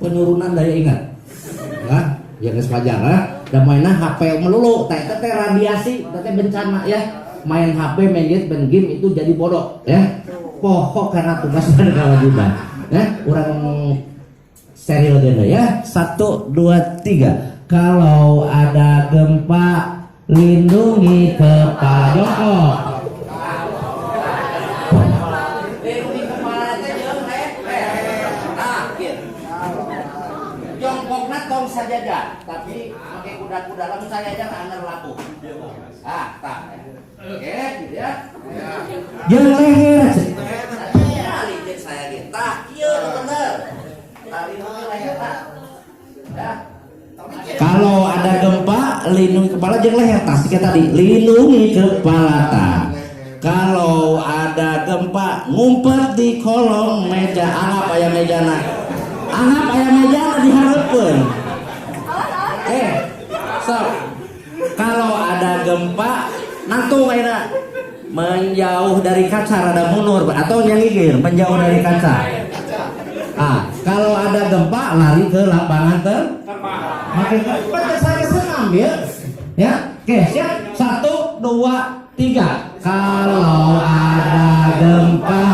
penurunan daya ingat. Nah, yang sepajar dan mainan HP melulu, teh radiasi, teh bencana ya. Main HP, main game itu jadi bodoh ya. Pokok karena tugas dan kewajiban. Ya, orang steril deh ya. 1, 2, 3. Kalau ada gempa lindungi kepala jongkok. Lindungi kepala jeung jongkokna tong sajadah, tapi pakai kuda-kuda lamun saya aja anger laku. Tak. Oke, gitu ya. Jeung leher. Saya gitu. Tah, ieu bener. Tali leher tah. Ya. Kalau ada gempa, lindungi kepala jeung leher tas kayak tadi, lindungi kepala tas. Kalau ada gempa, ngumpet di kolong meja, anggap aya mejana. Anggap aya mejana dihareupeun. Kalau ada gempa, nantung ayeuna menjauh dari kaca rada mundur atau nyangigir menjauh dari kaca. Kalau ada gempa lari ke lapangan makin pada saya senang ya. Oke, siap. 1, 2, 3. Kalau ada gempa